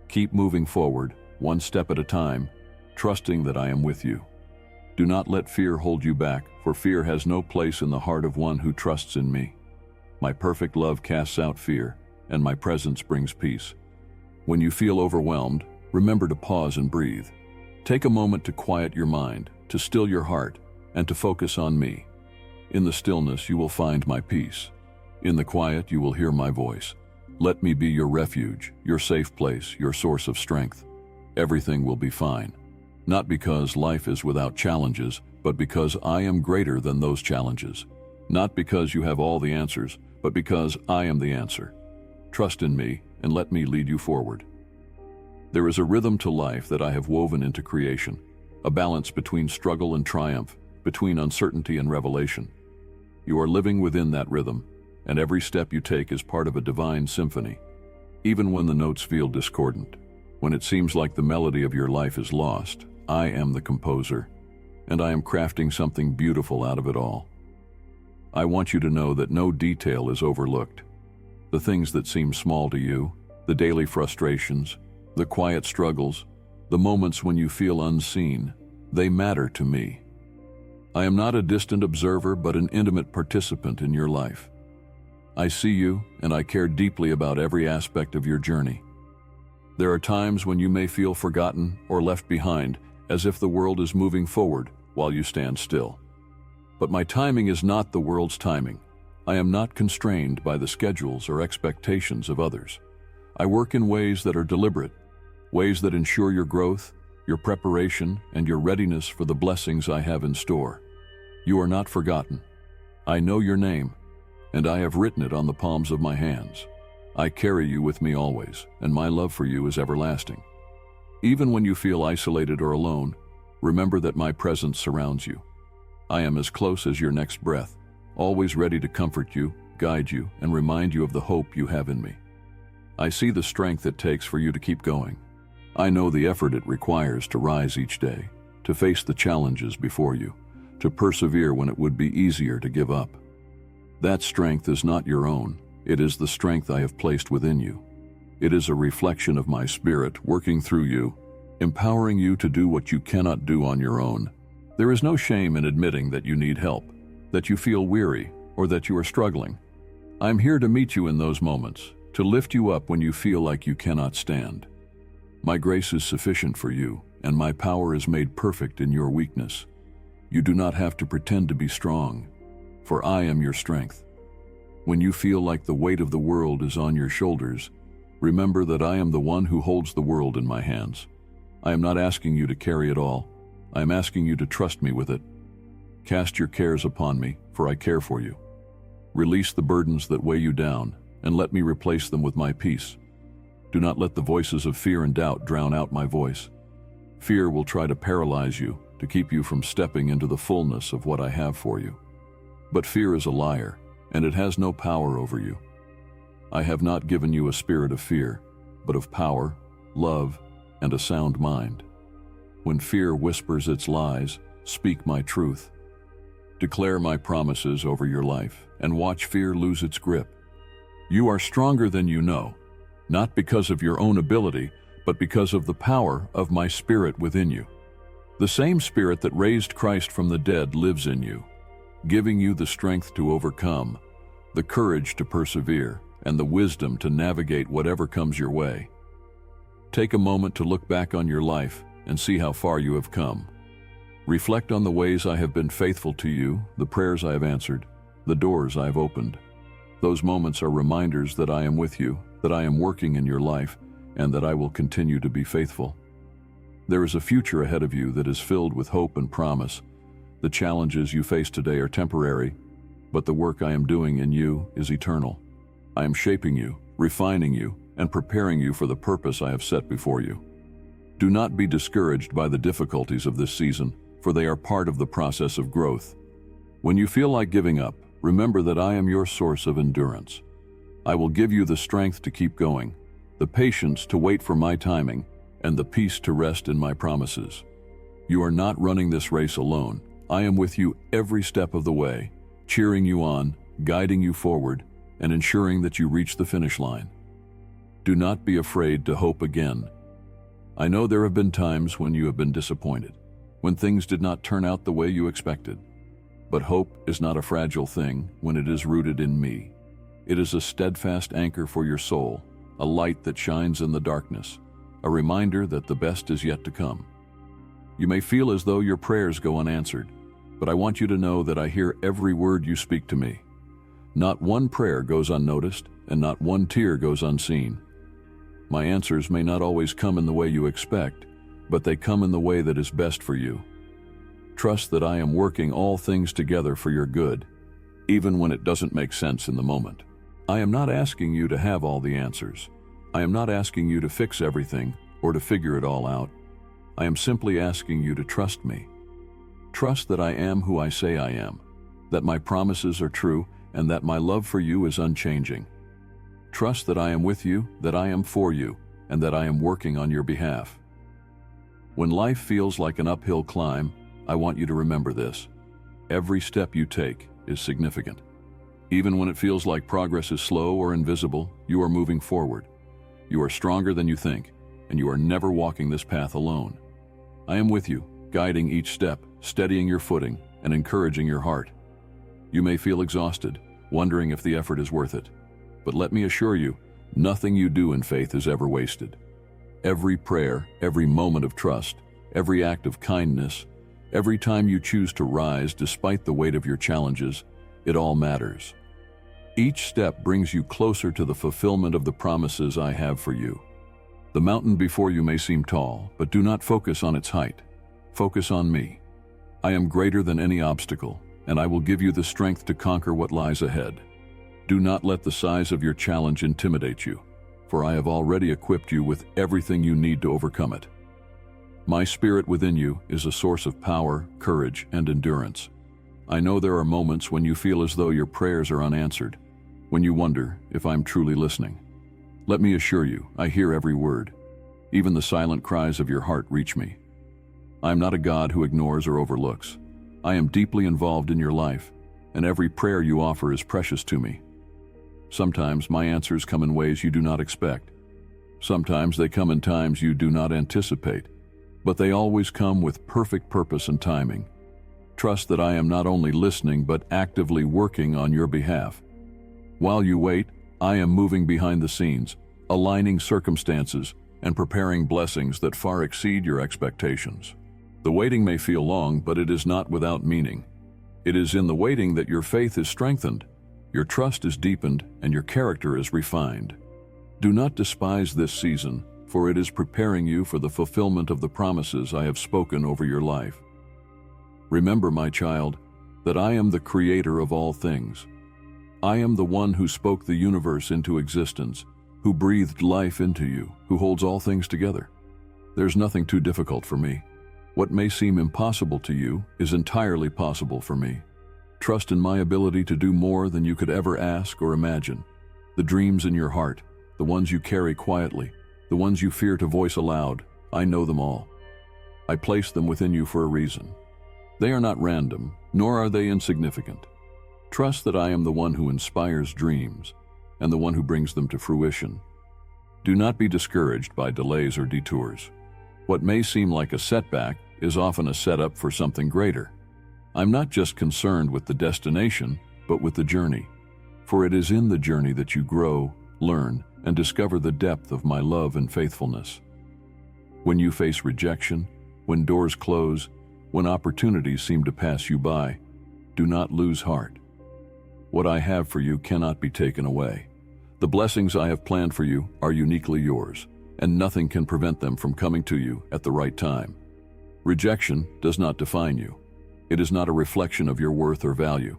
Keep moving forward, one step at a time, trusting that I am with you. Do not let fear hold you back, for fear has no place in the heart of one who trusts in me. My perfect love casts out fear, and my presence brings peace. When you feel overwhelmed, remember to pause and breathe. Take a moment to quiet your mind, to still your heart, and to focus on me. In the stillness, you will find my peace. In the quiet, you will hear my voice, Let me be your refuge, your safe place, your source of strength. Everything will be fine. Not because life is without challenges, but because I am greater than those challenges. Not because you have all the answers, but because I am the answer. Trust in me and let me lead you forward. There is a rhythm to life that I have woven into creation, a balance between struggle and triumph, between uncertainty and revelation. You are living within that rhythm, and every step you take is part of a divine symphony. Even when the notes feel discordant, when it seems like the melody of your life is lost, I am the composer, and I am crafting something beautiful out of it all. I want you to know that no detail is overlooked. The things that seem small to you, the daily frustrations, the quiet struggles, the moments when you feel unseen, they matter to me. I am not a distant observer, but an intimate participant in your life. I see you, and I care deeply about every aspect of your journey. There are times when you may feel forgotten or left behind, as if the world is moving forward while you stand still. But my timing is not the world's timing. I am not constrained by the schedules or expectations of others. I work in ways that are deliberate, ways that ensure your growth, your preparation, and your readiness for the blessings I have in store. You are not forgotten. I know your name, and I have written it on the palms of my hands. I carry you with me always, and my love for you is everlasting. Even when you feel isolated or alone, remember that my presence surrounds you. I am as close as your next breath, always ready to comfort you, guide you, and remind you of the hope you have in me. I see the strength it takes for you to keep going. I know the effort it requires to rise each day, to face the challenges before you, to persevere when it would be easier to give up. That strength is not your own. It is the strength I have placed within you. It is a reflection of my spirit working through you, empowering you to do what you cannot do on your own. There is no shame in admitting that you need help, that you feel weary, or that you are struggling. I am here to meet you in those moments, to lift you up when you feel like you cannot stand. My grace is sufficient for you, and my power is made perfect in your weakness. You do not have to pretend to be strong, for I am your strength. When you feel like the weight of the world is on your shoulders, remember that I am the one who holds the world in my hands. I am not asking you to carry it all. I am asking you to trust me with it. Cast your cares upon me, for I care for you. Release the burdens that weigh you down, and let me replace them with my peace. Do not let the voices of fear and doubt drown out my voice. Fear will try to paralyze you, to keep you from stepping into the fullness of what I have for you. But fear is a liar, and it has no power over you. I have not given you a spirit of fear, but of power, love, and a sound mind. When fear whispers its lies, speak my truth. Declare my promises over your life, and watch fear lose its grip. You are stronger than you know, not because of your own ability, but because of the power of my Spirit within you. The same Spirit that raised Christ from the dead lives in you, giving you the strength to overcome, the courage to persevere, and the wisdom to navigate whatever comes your way. Take a moment to look back on your life and see how far you have come. Reflect on the ways I have been faithful to you, the prayers I have answered, the doors I have opened. Those moments are reminders that I am with you, that I am working in your life, and that I will continue to be faithful. There is a future ahead of you that is filled with hope and promise. The challenges you face today are temporary, but the work I am doing in you is eternal. I am shaping you, refining you, and preparing you for the purpose I have set before you. Do not be discouraged by the difficulties of this season, for they are part of the process of growth. When you feel like giving up, remember that I am your source of endurance. I will give you the strength to keep going, the patience to wait for my timing, and the peace to rest in my promises. You are not running this race alone. I am with you every step of the way, cheering you on, guiding you forward, and ensuring that you reach the finish line. Do not be afraid to hope again. I know there have been times when you have been disappointed, when things did not turn out the way you expected. But hope is not a fragile thing when it is rooted in me. It is a steadfast anchor for your soul, a light that shines in the darkness, a reminder that the best is yet to come. You may feel as though your prayers go unanswered, but I want you to know that I hear every word you speak to me. Not one prayer goes unnoticed, and not one tear goes unseen. My answers may not always come in the way you expect, but they come in the way that is best for you. Trust that I am working all things together for your good, even when it doesn't make sense in the moment. I am not asking you to have all the answers. I am not asking you to fix everything or to figure it all out. I am simply asking you to trust me. Trust that I am who I say I am, that my promises are true, and that my love for you is unchanging. Trust that I am with you, that I am for you, and that I am working on your behalf. When life feels like an uphill climb, I want you to remember this. Every step you take is significant. Even when it feels like progress is slow or invisible, you are moving forward. You are stronger than you think, and you are never walking this path alone. I am with you, guiding each step, steadying your footing, and encouraging your heart. You may feel exhausted, wondering if the effort is worth it. But let me assure you, nothing you do in faith is ever wasted. Every prayer, every moment of trust, every act of kindness, every time you choose to rise despite the weight of your challenges, it all matters. Each step brings you closer to the fulfillment of the promises I have for you. The mountain before you may seem tall, but do not focus on its height. Focus on me. I am greater than any obstacle, and I will give you the strength to conquer what lies ahead. Do not let the size of your challenge intimidate you, for I have already equipped you with everything you need to overcome it. My spirit within you is a source of power, courage, and endurance. I know there are moments when you feel as though your prayers are unanswered, when you wonder if I'm truly listening. Let me assure you, I hear every word. Even the silent cries of your heart reach me. I am not a God who ignores or overlooks. I am deeply involved in your life, and every prayer you offer is precious to me. Sometimes my answers come in ways you do not expect. Sometimes they come in times you do not anticipate, but they always come with perfect purpose and timing. Trust that I am not only listening but actively working on your behalf. While you wait, I am moving behind the scenes, aligning circumstances and preparing blessings that far exceed your expectations. The waiting may feel long, but it is not without meaning. It is in the waiting that your faith is strengthened, your trust is deepened, and your character is refined. Do not despise this season, for it is preparing you for the fulfillment of the promises I have spoken over your life. Remember, my child, that I am the creator of all things. I am the one who spoke the universe into existence, who breathed life into you, who holds all things together. There's nothing too difficult for me. What may seem impossible to you is entirely possible for me. Trust in my ability to do more than you could ever ask or imagine. The dreams in your heart, the ones you carry quietly, the ones you fear to voice aloud, I know them all. I place them within you for a reason. They are not random, nor are they insignificant. Trust that I am the one who inspires dreams and the one who brings them to fruition. Do not be discouraged by delays or detours. What may seem like a setback is often a setup for something greater. I'm not just concerned with the destination, but with the journey. For it is in the journey that you grow, learn, and discover the depth of my love and faithfulness. When you face rejection, when doors close, when opportunities seem to pass you by, do not lose heart. What I have for you cannot be taken away. The blessings I have planned for you are uniquely yours, and nothing can prevent them from coming to you at the right time. Rejection does not define you. It is not a reflection of your worth or value.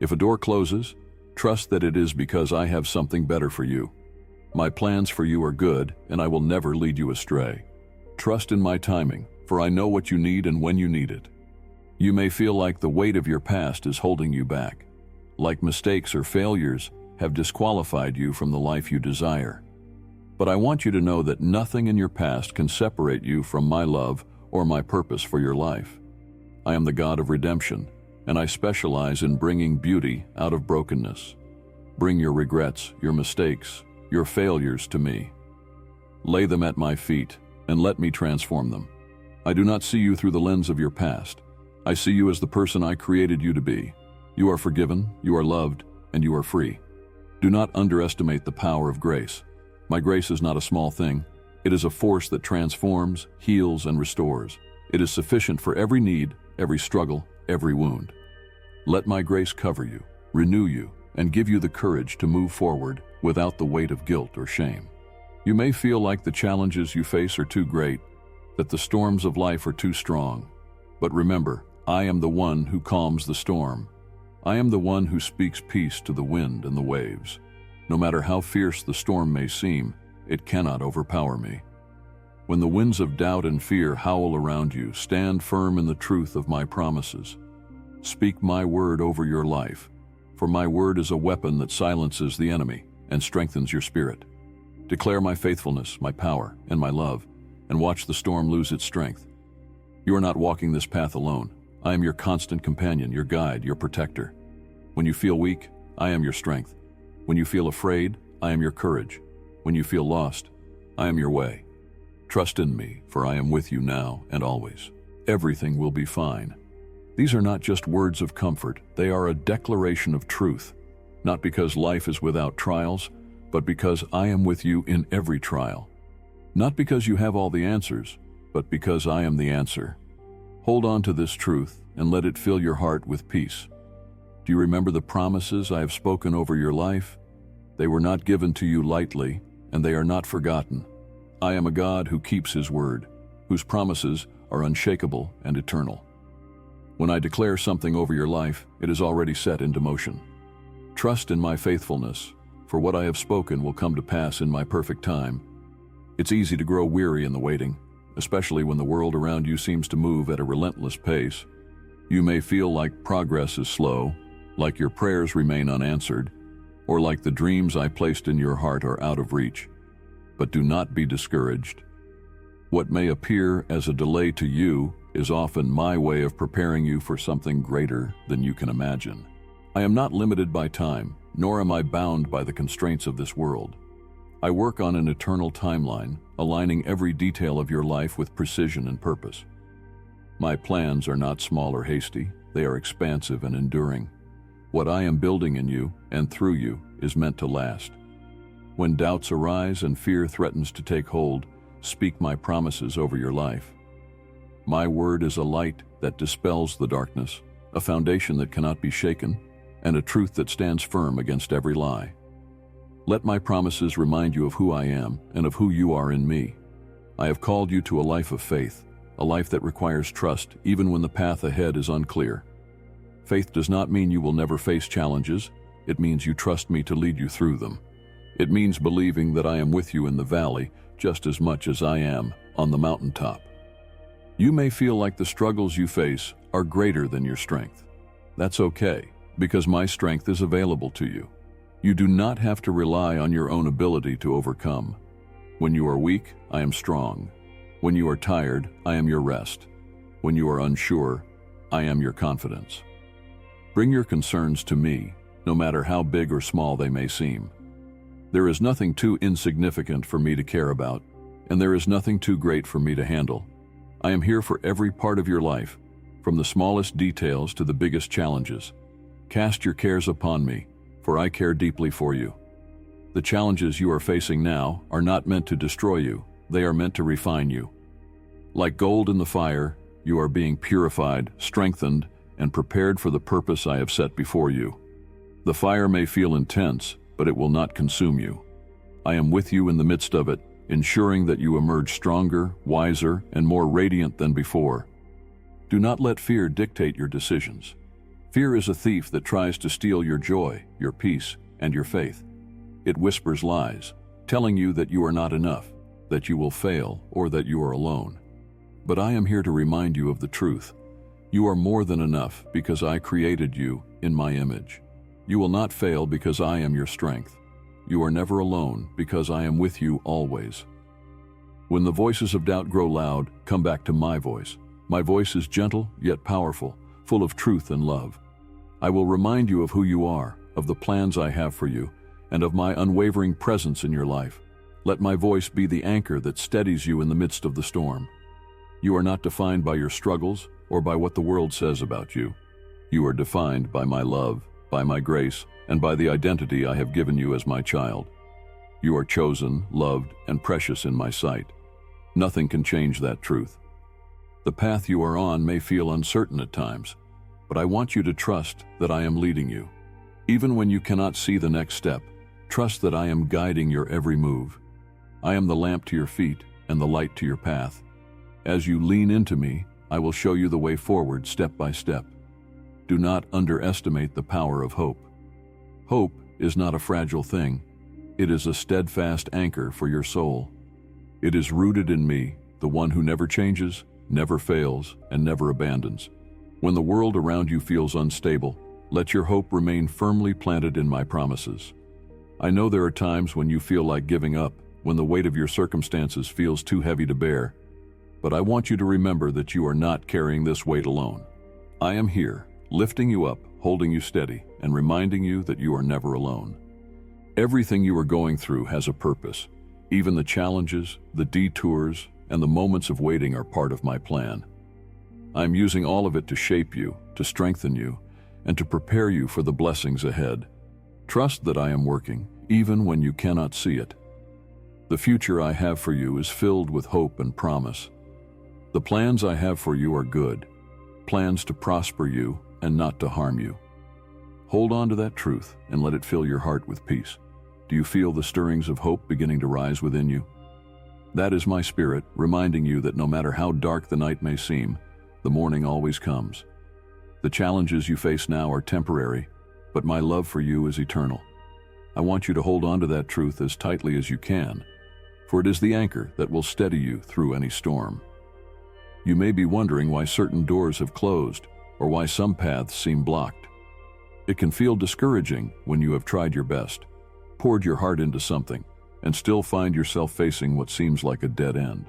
If a door closes, trust that it is because I have something better for you. My plans for you are good, and I will never lead you astray. Trust in my timing, for I know what you need and when you need it. You may feel like the weight of your past is holding you back, like mistakes or failures have disqualified you from the life you desire. But I want you to know that nothing in your past can separate you from my love or my purpose for your life. I am the God of redemption, and I specialize in bringing beauty out of brokenness. Bring your regrets, your mistakes, your failures to me. Lay them at my feet, and let me transform them. I do not see you through the lens of your past. I see you as the person I created you to be. You are forgiven, you are loved, and you are free. Do not underestimate the power of grace. My grace is not a small thing. It is a force that transforms, heals, and restores. It is sufficient for every need, every struggle, every wound. Let my grace cover you, renew you, and give you the courage to move forward without the weight of guilt or shame. You may feel like the challenges you face are too great, that the storms of life are too strong. But remember, I am the one who calms the storm. I am the one who speaks peace to the wind and the waves. No matter how fierce the storm may seem, it cannot overpower me. When the winds of doubt and fear howl around you, stand firm in the truth of my promises. Speak my word over your life, for my word is a weapon that silences the enemy and strengthens your spirit. Declare my faithfulness, my power, and my love, and watch the storm lose its strength. You are not walking this path alone. I am your constant companion, your guide, your protector. When you feel weak, I am your strength. When you feel afraid, I am your courage. When you feel lost, I am your way. Trust in me, for I am with you now and always. Everything will be fine. These are not just words of comfort, they are a declaration of truth, not because life is without trials, but because I am with you in every trial. Not because you have all the answers, but because I am the answer. Hold on to this truth and let it fill your heart with peace. Do you remember the promises I have spoken over your life? They were not given to you lightly, and they are not forgotten. I am a God who keeps his word, whose promises are unshakable and eternal. When I declare something over your life, it is already set into motion. Trust in my faithfulness, for what I have spoken will come to pass in my perfect time. It's easy to grow weary in the waiting, especially when the world around you seems to move at a relentless pace. You may feel like progress is slow, like your prayers remain unanswered, or like the dreams I placed in your heart are out of reach. But do not be discouraged. What may appear as a delay to you is often my way of preparing you for something greater than you can imagine. I am not limited by time, nor am I bound by the constraints of this world. I work on an eternal timeline, aligning every detail of your life with precision and purpose. My plans are not small or hasty, they are expansive and enduring. What I am building in you and through you is meant to last. When doubts arise and fear threatens to take hold, speak my promises over your life. My word is a light that dispels the darkness, a foundation that cannot be shaken, and a truth that stands firm against every lie. Let my promises remind you of who I am and of who you are in me. I have called you to a life of faith, a life that requires trust even when the path ahead is unclear. Faith does not mean you will never face challenges. It means you trust me to lead you through them. It means believing that I am with you in the valley just as much as I am on the mountaintop. You may feel like the struggles you face are greater than your strength. That's okay, because my strength is available to you. You do not have to rely on your own ability to overcome. When you are weak, I am strong. When you are tired, I am your rest. When you are unsure, I am your confidence. Bring your concerns to me, no matter how big or small they may seem. There is nothing too insignificant for me to care about, and there is nothing too great for me to handle. I am here for every part of your life, from the smallest details to the biggest challenges. Cast your cares upon me, for I care deeply for you. The challenges you are facing now are not meant to destroy you, they are meant to refine you. Like gold in the fire, you are being purified, strengthened, and prepared for the purpose I have set before you. The fire may feel intense, but it will not consume you. I am with you in the midst of it, ensuring that you emerge stronger, wiser, and more radiant than before. Do not let fear dictate your decisions. Fear is a thief that tries to steal your joy, your peace, and your faith. It whispers lies, telling you that you are not enough, that you will fail, or that you are alone. But I am here to remind you of the truth. You are more than enough because I created you in my image. You will not fail because I am your strength. You are never alone because I am with you always. When the voices of doubt grow loud, come back to my voice. My voice is gentle yet powerful, full of truth and love. I will remind you of who you are, of the plans I have for you, and of my unwavering presence in your life. Let my voice be the anchor that steadies you in the midst of the storm. You are not defined by your struggles or by what the world says about you. You are defined by my love, by my grace, and by the identity I have given you as my child. You are chosen, loved, and precious in my sight. Nothing can change that truth. The path you are on may feel uncertain at times, but I want you to trust that I am leading you. Even when you cannot see the next step, trust that I am guiding your every move. I am the lamp to your feet and the light to your path. As you lean into me, I will show you the way forward step by step. Do not underestimate the power of hope. Hope is not a fragile thing. It is a steadfast anchor for your soul. It is rooted in me, the one who never changes, never fails, and never abandons. When the world around you feels unstable, let your hope remain firmly planted in my promises. I know there are times when you feel like giving up, when the weight of your circumstances feels too heavy to bear. But I want you to remember that you are not carrying this weight alone. I am here, lifting you up, holding you steady, and reminding you that you are never alone. Everything you are going through has a purpose. Even the challenges, the detours, and the moments of waiting are part of my plan. I am using all of it to shape you, to strengthen you, and to prepare you for the blessings ahead. Trust that I am working, even when you cannot see it. The future I have for you is filled with hope and promise. The plans I have for you are good, plans to prosper you and not to harm you. Hold on to that truth and let it fill your heart with peace. Do you feel the stirrings of hope beginning to rise within you? That is my spirit, reminding you that no matter how dark the night may seem, the morning always comes. The challenges you face now are temporary, but my love for you is eternal. I want you to hold on to that truth as tightly as you can, for it is the anchor that will steady you through any storm. You may be wondering why certain doors have closed or why some paths seem blocked. It can feel discouraging when you have tried your best, poured your heart into something, and still find yourself facing what seems like a dead end.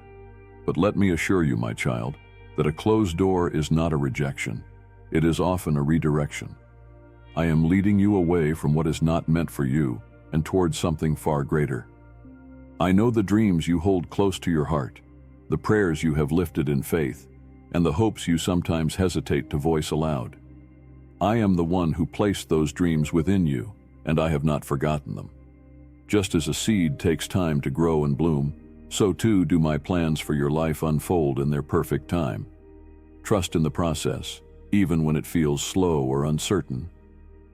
But let me assure you, my child, that a closed door is not a rejection. It is often a redirection. I am leading you away from what is not meant for you and towards something far greater. I know the dreams you hold close to your heart, the prayers you have lifted in faith, and the hopes you sometimes hesitate to voice aloud. I am the one who placed those dreams within you, and I have not forgotten them. Just as a seed takes time to grow and bloom, so too do my plans for your life unfold in their perfect time. Trust in the process, even when it feels slow or uncertain.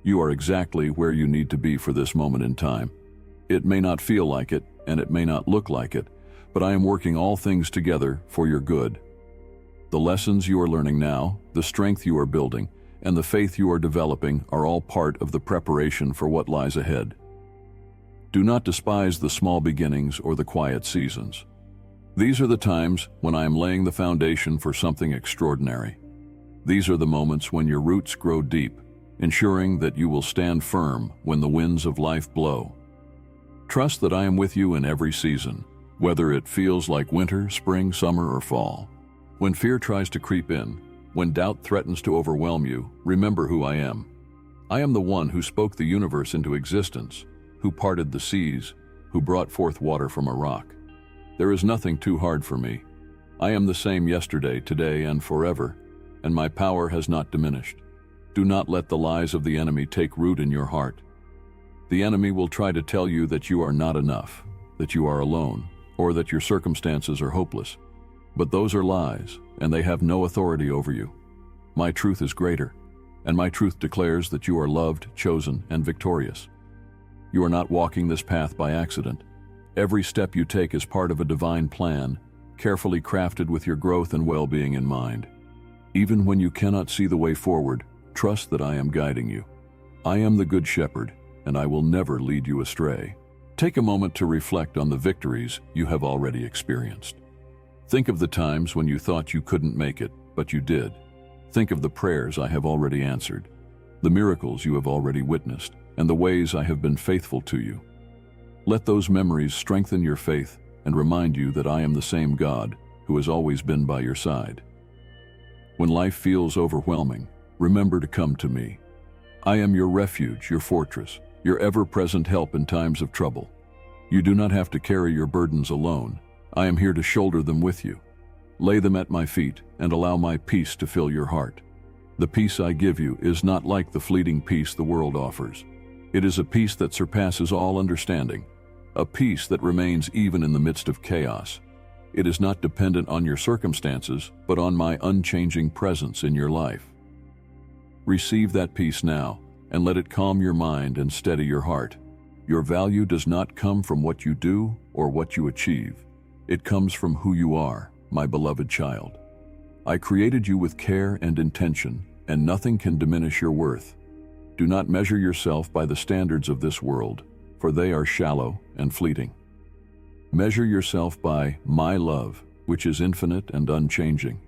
You are exactly where you need to be for this moment in time. It may not feel like it, and it may not look like it, but I am working all things together for your good. The lessons you are learning now, the strength you are building, and the faith you are developing are all part of the preparation for what lies ahead. Do not despise the small beginnings or the quiet seasons. These are the times when I am laying the foundation for something extraordinary. These are the moments when your roots grow deep, ensuring that you will stand firm when the winds of life blow. Trust that I am with you in every season, whether it feels like winter, spring, summer, or fall. When fear tries to creep in, when doubt threatens to overwhelm you, remember who I am. I am the one who spoke the universe into existence, who parted the seas, who brought forth water from a rock. There is nothing too hard for me. I am the same yesterday, today, and forever, and my power has not diminished. Do not let the lies of the enemy take root in your heart. The enemy will try to tell you that you are not enough, that you are alone, or that your circumstances are hopeless. But those are lies, and they have no authority over you. My truth is greater, and my truth declares that you are loved, chosen, and victorious. You are not walking this path by accident. Every step you take is part of a divine plan, carefully crafted with your growth and well-being in mind. Even when you cannot see the way forward, trust that I am guiding you. I am the Good Shepherd, and I will never lead you astray. Take a moment to reflect on the victories you have already experienced. Think of the times when you thought you couldn't make it, but you did. Think of the prayers I have already answered, the miracles you have already witnessed, and the ways I have been faithful to you. Let those memories strengthen your faith and remind you that I am the same God who has always been by your side. When life feels overwhelming, remember to come to me. I am your refuge, your fortress, your ever-present help in times of trouble. You do not have to carry your burdens alone. I am here to shoulder them with you. Lay them at my feet and allow my peace to fill your heart. The peace I give you is not like the fleeting peace the world offers. It is a peace that surpasses all understanding, a peace that remains even in the midst of chaos. It is not dependent on your circumstances, but on my unchanging presence in your life. Receive that peace now, and let it calm your mind and steady your heart. Your value does not come from what you do or what you achieve. It comes from who you are, my beloved child. I created you with care and intention, and nothing can diminish your worth. Do not measure yourself by the standards of this world, for they are shallow and fleeting. Measure yourself by my love, which is infinite and unchanging.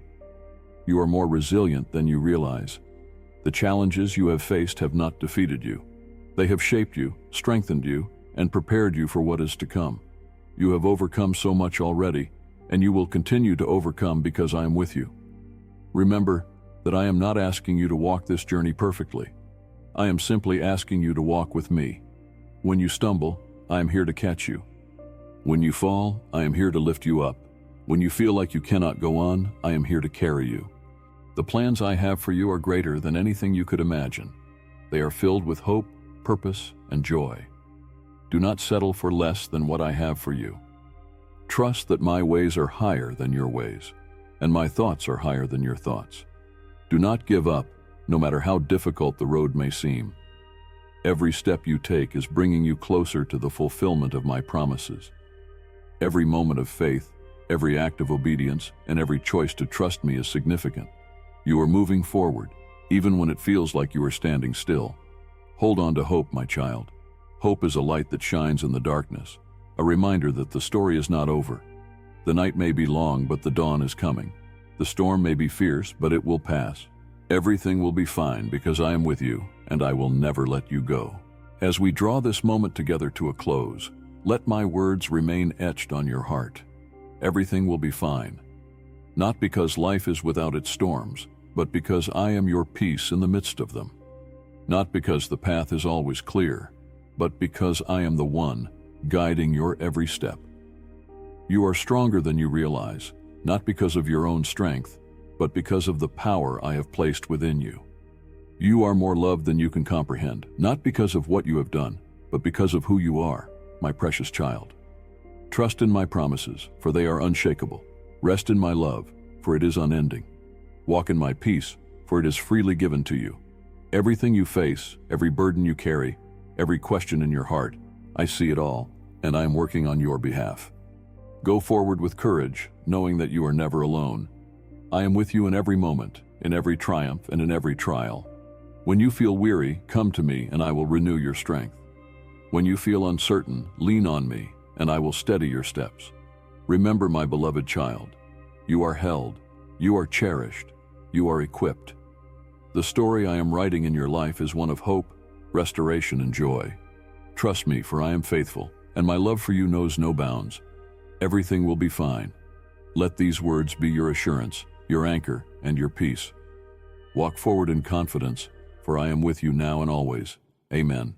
You are more resilient than you realize. The challenges you have faced have not defeated you. They have shaped you, strengthened you, and prepared you for what is to come. You have overcome so much already, and you will continue to overcome because I am with you. Remember that I am not asking you to walk this journey perfectly. I am simply asking you to walk with me. When you stumble, I am here to catch you. When you fall, I am here to lift you up. When you feel like you cannot go on, I am here to carry you. The plans I have for you are greater than anything you could imagine. They are filled with hope, purpose, and joy. Do not settle for less than what I have for you. Trust that my ways are higher than your ways, and my thoughts are higher than your thoughts. Do not give up, no matter how difficult the road may seem. Every step you take is bringing you closer to the fulfillment of my promises. Every moment of faith, every act of obedience, and every choice to trust me is significant. You are moving forward, even when it feels like you are standing still. Hold on to hope, my child. Hope is a light that shines in the darkness, a reminder that the story is not over. The night may be long, but the dawn is coming. The storm may be fierce, but it will pass. Everything will be fine because I am with you, and I will never let you go. As we draw this moment together to a close, let my words remain etched on your heart. Everything will be fine. Not because life is without its storms, but because I am your peace in the midst of them. Not because the path is always clear, but because I am the one guiding your every step. You are stronger than you realize, not because of your own strength, but because of the power I have placed within you. You are more loved than you can comprehend, not because of what you have done, but because of who you are, my precious child. Trust in my promises, for they are unshakable. Rest in my love, for it is unending. Walk in my peace, for it is freely given to you. Everything you face, every burden you carry, every question in your heart, I see it all, and I am working on your behalf. Go forward with courage, knowing that you are never alone. I am with you in every moment, in every triumph, and in every trial. When you feel weary, come to me, and I will renew your strength. When you feel uncertain, lean on me, and I will steady your steps. Remember, my beloved child, you are held, you are cherished, you are equipped. The story I am writing in your life is one of hope, restoration, and joy. Trust me, for I am faithful, and my love for you knows no bounds. Everything will be fine. Let these words be your assurance, your anchor, and your peace. Walk forward in confidence, for I am with you now and always. Amen.